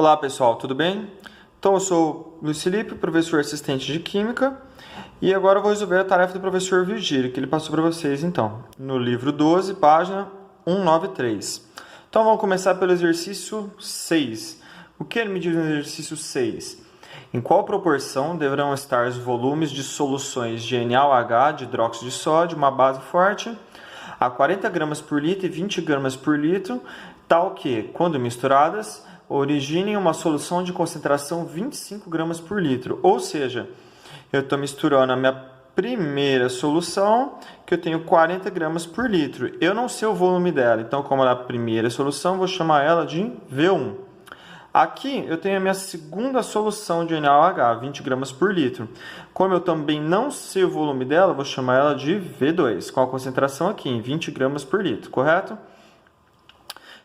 Olá pessoal, tudo bem? Então eu sou o Luiz Felipe, professor assistente de Química, e agora eu vou resolver a tarefa do professor Virgílio, que ele passou para vocês então, no livro 12, página 193. Então vamos começar pelo exercício 6. O que ele me diz no exercício 6? Em qual proporção deverão estar os volumes de soluções de NaOH, de hidróxido de sódio, uma base forte, a 40 gramas por litro e 20 gramas por litro, tal que, quando misturadas, originem uma solução de concentração 25 gramas por litro. Ou seja, eu estou misturando a minha primeira solução, que eu tenho 40 gramas por litro. Eu não sei o volume dela, então como ela é a primeira solução, vou chamar ela de V1. Aqui eu tenho a minha segunda solução de NaOH, 20 gramas por litro. Como eu também não sei o volume dela, vou chamar ela de V2, com a concentração aqui em 20 gramas por litro, correto?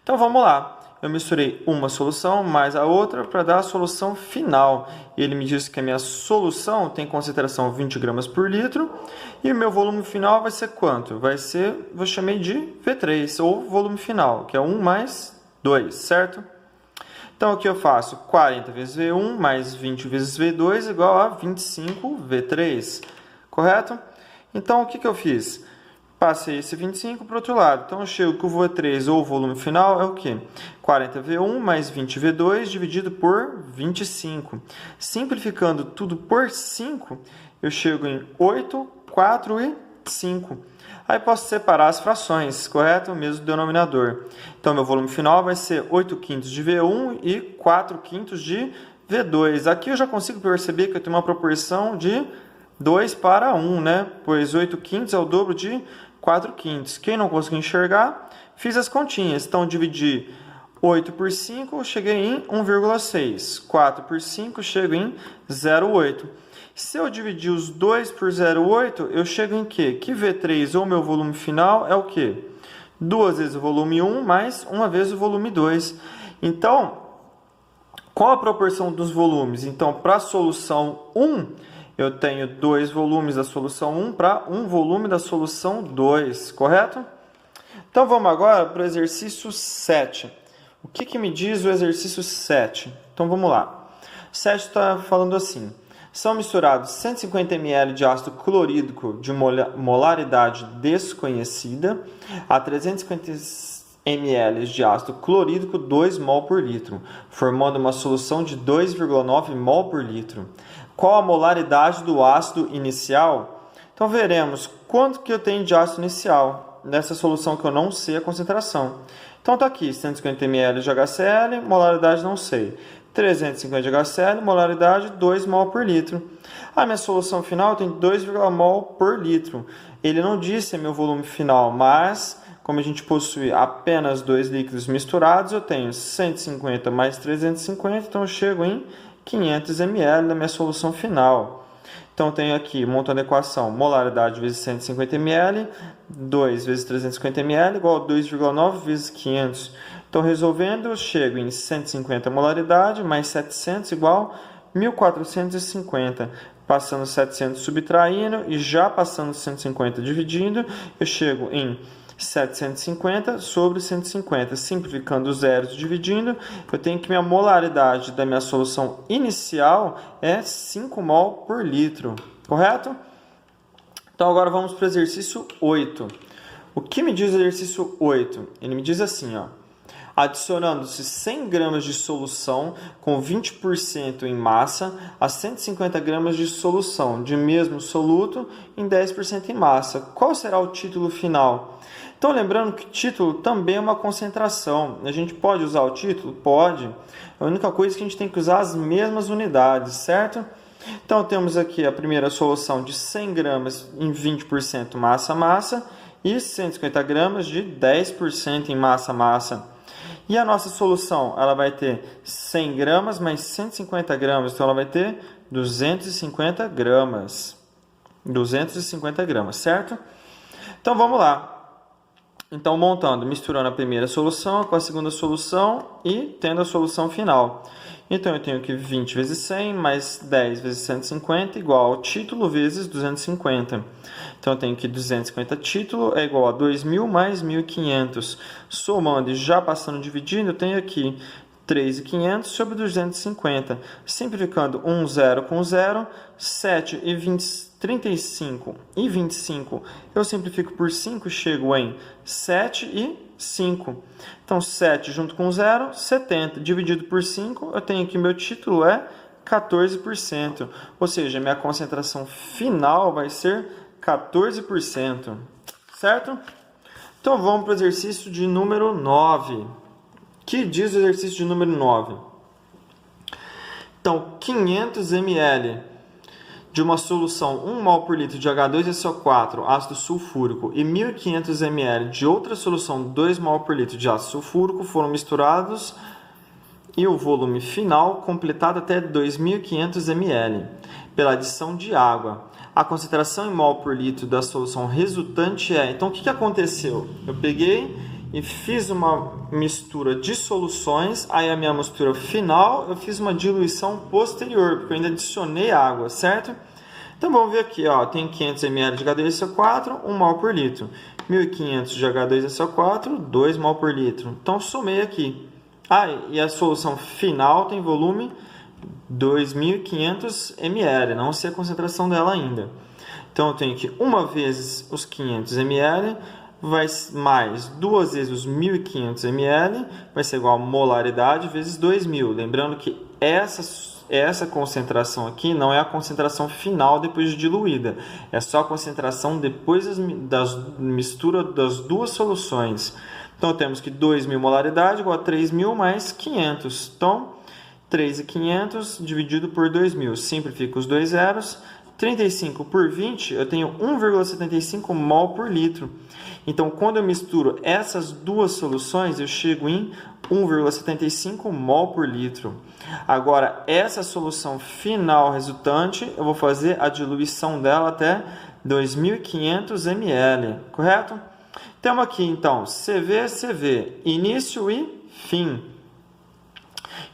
Então vamos lá. Eu misturei uma solução mais a outra para dar a solução final. Ele me disse que a minha solução tem concentração 20 gramas por litro e o meu volume final vai ser quanto? Vai ser, eu chamei de V3, ou volume final, que é 1 mais 2, certo? Então aqui eu faço 40 vezes V1 mais 20 vezes V2 igual a 25 V3, correto? Então o que eu fiz? Passei esse 25 para o outro lado. Então, eu chego que o V3, ou o volume final, é o quê? 40V1 mais 20V2 dividido por 25. Simplificando tudo por 5, eu chego em 8, 4 e 5. Aí, posso separar as frações, correto? O mesmo denominador. Então, meu volume final vai ser 8 quintos de V1 e 4 quintos de V2. Aqui eu já consigo perceber que eu tenho uma proporção de 2 para 1, né? Pois 8 quintos é o dobro de 4 quintos. Quem não conseguiu enxergar, fiz as continhas. Então, dividi 8 por 5, cheguei em 1,6. 4 por 5, chego em 0,8. Se eu dividir os 2 por 0,8, eu chego em quê? Que V3, ou meu volume final, é o quê? 2 vezes o volume 1 mais 1 vez o volume 2. Então, qual a proporção dos volumes? Então, para a solução 1, eu tenho 2 volumes da solução 1 para 1 volume da solução 2, correto? Então, vamos agora para o exercício 7. O que me diz o exercício 7? Então, vamos lá. O 7 está falando assim. São misturados 150 ml de ácido clorídrico de molaridade desconhecida a 350 ml de ácido clorídrico 2 mol por litro, formando uma solução de 2,9 mol por litro. Qual a molaridade do ácido inicial? Então, veremos quanto que eu tenho de ácido inicial nessa solução que eu não sei a concentração. Então, está aqui, 150 ml de HCl, molaridade não sei. 350 de HCl, molaridade 2 mol por litro. A minha solução final tem 2,1 mol por litro. Ele não disse meu volume final, mas como a gente possui apenas 2 líquidos misturados, eu tenho 150 mais 350, então eu chego em 500 ml da minha solução final. Então, eu tenho aqui, montando a equação, molaridade vezes 150 ml, 2 vezes 350 ml, igual a 2,9 vezes 500. Então, resolvendo, eu chego em 150 molaridade, mais 700, igual a 1.450. Passando 700 subtraindo e já passando 150 dividindo, eu chego em 750 sobre 150. Simplificando os zeros e dividindo, eu tenho que minha molaridade da minha solução inicial é 5 mol por litro, correto? Então, agora vamos para o exercício 8. O que me diz o exercício 8? Ele me diz assim, ó. Adicionando-se 100 gramas de solução com 20% em massa a 150 gramas de solução de mesmo soluto em 10% em massa. Qual será o título final? Então, lembrando que título também é uma concentração. A gente pode usar o título? Pode. A única coisa é que a gente tem que usar as mesmas unidades, certo? Então, temos aqui a primeira solução de 100 gramas em 20% massa-massa e 150 gramas de 10% em massa-massa. E a nossa solução, ela vai ter 100 gramas mais 150 gramas, então ela vai ter 250 gramas. 250 gramas, certo? Então, vamos lá. Então, montando, misturando a primeira solução com a segunda solução e tendo a solução final. Então, eu tenho que 20 vezes 100 mais 10 vezes 150 igual ao título vezes 250. Então, eu tenho que 250 título é igual a 2.000 mais 1.500. Somando e já passando dividindo, eu tenho aqui 3.500 sobre 250. Simplificando 1 zero com 0, 7 e 20, 35 e 25. Eu simplifico por 5, chego em 7 e 5. Então, 7 junto com 0, 70. Dividido por 5, eu tenho aqui meu título é 14%. Ou seja, minha concentração final vai ser 14%. Certo? Então, vamos para o exercício de número 9. Que diz o exercício de número 9? Então, 500 ml de uma solução 1 mol por litro de H2SO4, ácido sulfúrico, e 1.500 ml de outra solução 2 mol por litro de ácido sulfúrico foram misturados e o volume final completado até 2.500 ml pela adição de água. A concentração em mol por litro da solução resultante é... Então, o que aconteceu? Eu peguei e fiz uma mistura de soluções, aí a minha mistura final eu fiz uma diluição posterior, porque eu ainda adicionei água, certo? Então vamos ver aqui, ó, tem 500 ml de H2SO4, 1 mol por litro, 1.500 de H2SO4, 2 mol por litro. Então somei aqui. Ah, e a solução final tem volume 2.500 ml, não sei a concentração dela ainda. Então eu tenho que 1 vezes os 500 ml vai mais 2 vezes os 1.500 ml, vai ser igual a molaridade vezes 2.000. Lembrando que essa concentração aqui não é a concentração final depois de diluída, é só a concentração depois da mistura das duas soluções. Então temos que 2.000 molaridade igual a 3.000 mais 500. Então 3.500 dividido por 2.000, simplifica os dois zeros. 35 por 20, eu tenho 1,75 mol por litro. Então, quando eu misturo essas duas soluções, eu chego em 1,75 mol por litro. Agora, essa solução final resultante, eu vou fazer a diluição dela até 2.500 ml, correto? Temos aqui, então, CV, início e fim.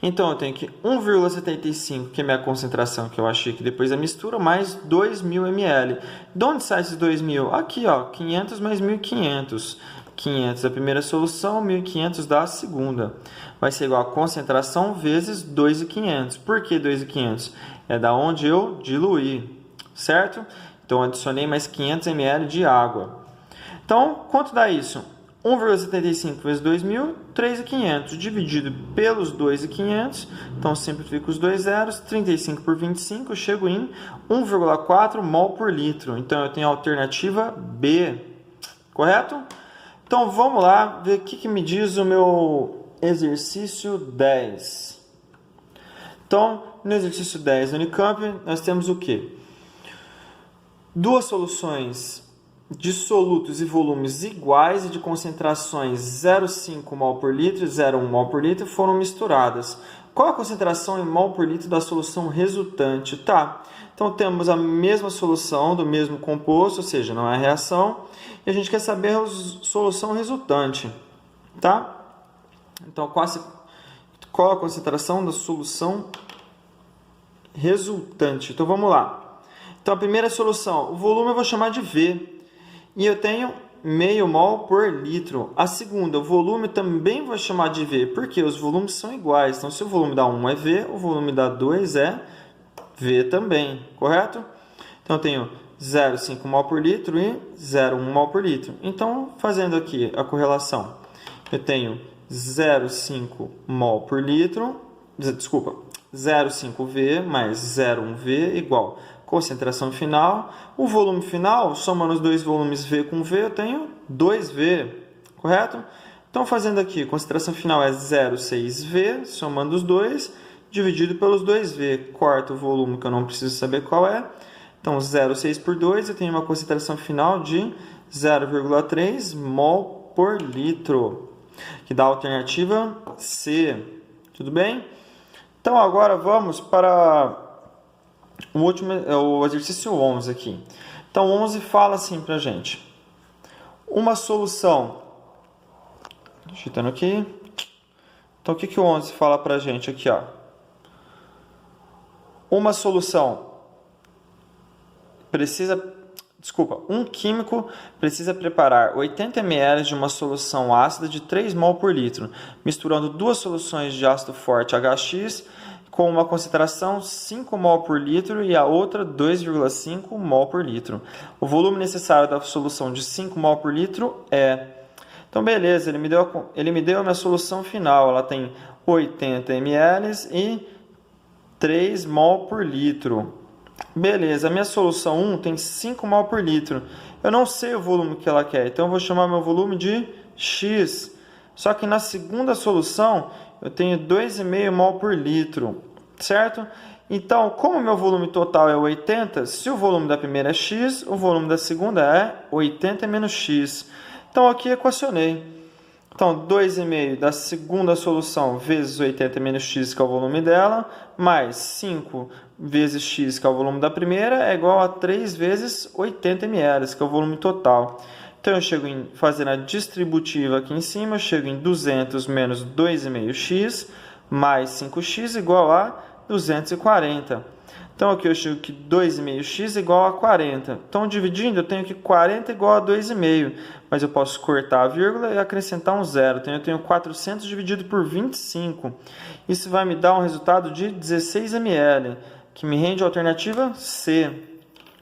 Então, eu tenho aqui 1,75, que é a minha concentração que eu achei aqui depois da mistura, mais 2.000 ml. De onde sai esses 2.000? Aqui, ó, 500 mais 1.500. 500 da primeira solução, 1.500 da segunda. Vai ser igual a concentração vezes 2.500. Por que 2.500? É da onde eu diluí, certo? Então, adicionei mais 500 ml de água. Então, quanto dá isso? 1,75 vezes 2.000, 3.500, dividido pelos 2.500, então simplifico os dois zeros, 35 por 25, eu chego em 1,4 mol por litro. Então, eu tenho a alternativa B, correto? Então, vamos lá ver o que me diz o meu exercício 10. Então, no exercício 10 do Unicamp, nós temos o quê? Duas soluções de solutos e volumes iguais e de concentrações 0,5 mol por litro e 0,1 mol por litro foram misturadas. Qual a concentração em mol por litro da solução resultante? Tá, então temos a mesma solução do mesmo composto, ou seja, não é reação, e a gente quer saber a solução resultante, tá? Então, qual a concentração da solução resultante? Então, vamos lá. Então, a primeira solução, o volume eu vou chamar de V. E eu tenho meio mol por litro. A segunda, o volume também vou chamar de V, porque os volumes são iguais. Então, se o volume da 1 é V, o volume da 2 é V também, correto? Então, eu tenho 0,5 mol por litro e 0,1 mol por litro. Então, fazendo aqui a correlação, eu tenho 0,5 mol por litro, desculpa, 0,5V mais 0,1V igual concentração final. O volume final, somando os dois volumes V com V, eu tenho 2V, correto? Então, fazendo aqui, concentração final é 0,6V, somando os dois, dividido pelos 2V. Corta o volume, que eu não preciso saber qual é. Então, 0,6 por 2, eu tenho uma concentração final de 0,3 mol por litro, que dá a alternativa C. Tudo bem? Então, agora vamos para o exercício 11 aqui. Então, 11 fala assim pra gente. Uma solução. Digitando aqui. Então, o que o 11 fala pra gente aqui, ó? Uma solução precisa Um químico precisa preparar 80 ml de uma solução ácida de 3 mol por litro, misturando duas soluções de ácido forte HX com uma concentração 5 mol por litro e a outra 2,5 mol por litro. O volume necessário da solução de 5 mol por litro é... Então, beleza, ele me deu a minha solução final. Ela tem 80 ml e 3 mol por litro. Beleza, a minha solução 1 tem 5 mol por litro. Eu não sei o volume que ela quer, então eu vou chamar meu volume de X. Só que na segunda solução eu tenho 2,5 mol por litro, certo? Então, como o meu volume total é 80, se o volume da primeira é X, o volume da segunda é 80 menos X. Então, aqui equacionei. Então, 2,5 da segunda solução vezes 80 menos x, que é o volume dela, mais 5 vezes x, que é o volume da primeira, é igual a 3 vezes 80 ml, que é o volume total. Então, eu chego em fazendo a distributiva aqui em cima, eu chego em 200 menos 2,5x, mais 5x igual a 240. Então, aqui eu chego que 2,5x igual a 40. Então, dividindo, eu tenho que 40 igual a 2,5. Mas eu posso cortar a vírgula e acrescentar um zero. Então, eu tenho 400 dividido por 25. Isso vai me dar um resultado de 16 ml, que me rende a alternativa C.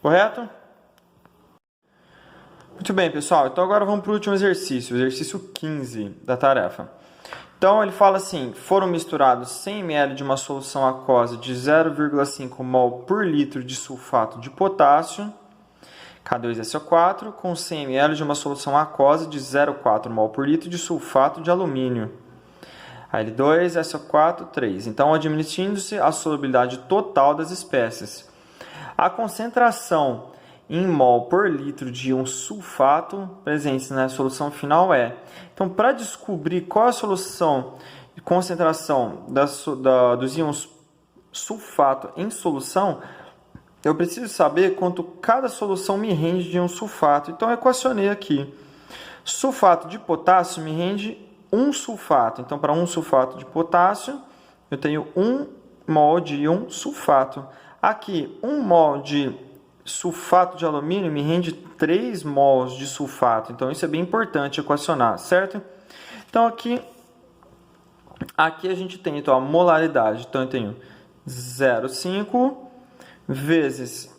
Correto? Muito bem, pessoal. Então, agora vamos para o último exercício. O exercício 15 da tarefa. Então, ele fala assim, foram misturados 100 ml de uma solução aquosa de 0,5 mol por litro de sulfato de potássio, K2SO4, com 100 ml de uma solução aquosa de 0,4 mol por litro de sulfato de alumínio, Al2SO4, 3. Então, admitindo-se a solubilidade total das espécies. A concentração em mol por litro de um sulfato presente na solução final é... Então, para descobrir qual é a solução de concentração dos íons sulfato em solução, eu preciso saber quanto cada solução me rende de um sulfato. Então, eu equacionei aqui. Sulfato de potássio me rende 1 sulfato. Então, para 1 sulfato de potássio, eu tenho 1 mol de íon sulfato. Aqui, 1 mol de sulfato de alumínio me rende 3 mols de sulfato. Então, isso é bem importante equacionar, certo? Então, aqui a gente tem então, a molaridade. Então, eu tenho 0,5 vezes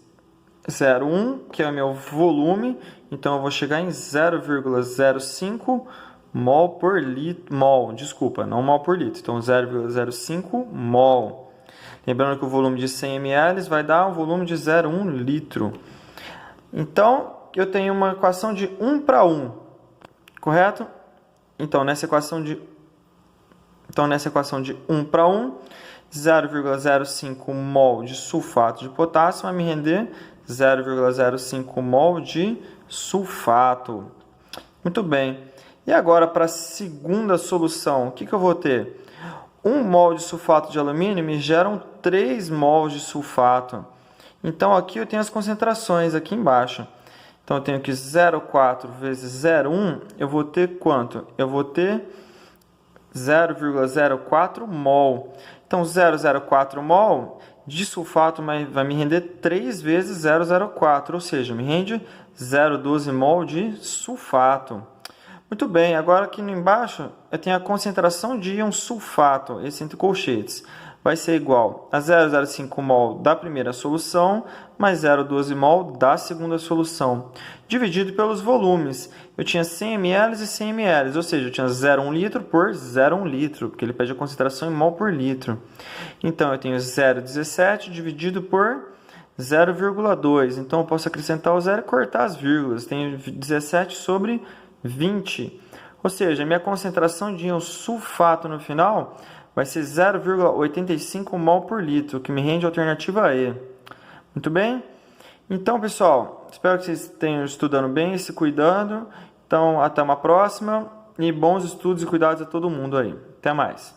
0,1, que é o meu volume. Então, eu vou chegar em 0,05 mol por litro. Desculpa, não mol por litro. Então, 0,05 mol. Lembrando que o volume de 100 ml vai dar um volume de 0,1 litro. Então, eu tenho uma equação de 1 para 1, correto? Então, nessa equação de 1 para 1, 0,05 mol de sulfato de potássio vai me render 0,05 mol de sulfato. Muito bem. E agora, para a segunda solução, o que eu vou ter? 1 mol de sulfato de alumínio me geram 3 mols de sulfato. Então, aqui eu tenho as concentrações aqui embaixo. Então, eu tenho que 0,4 vezes 0,1, eu vou ter quanto? Eu vou ter 0,04 mol. Então, 0,04 mol de sulfato vai me render 3 vezes 0,04, ou seja, me rende 0,12 mol de sulfato. Muito bem, agora aqui embaixo eu tenho a concentração de íon sulfato, esse entre colchetes. Vai ser igual a 0,05 mol da primeira solução mais 0,12 mol da segunda solução, dividido pelos volumes. Eu tinha 100 ml e 100 ml, ou seja, eu tinha 0,1 litro por 0,1 litro, porque ele pede a concentração em mol por litro. Então, eu tenho 0,17 dividido por 0,2. Então, eu posso acrescentar o zero e cortar as vírgulas. Tenho 17 sobre 20. Ou seja, a minha concentração de íon sulfato no final vai ser 0,85 mol por litro, que me rende a alternativa E. Muito bem? Então, pessoal, espero que vocês tenham estudando bem e se cuidando. Então, até uma próxima e bons estudos e cuidados a todo mundo aí. Até mais.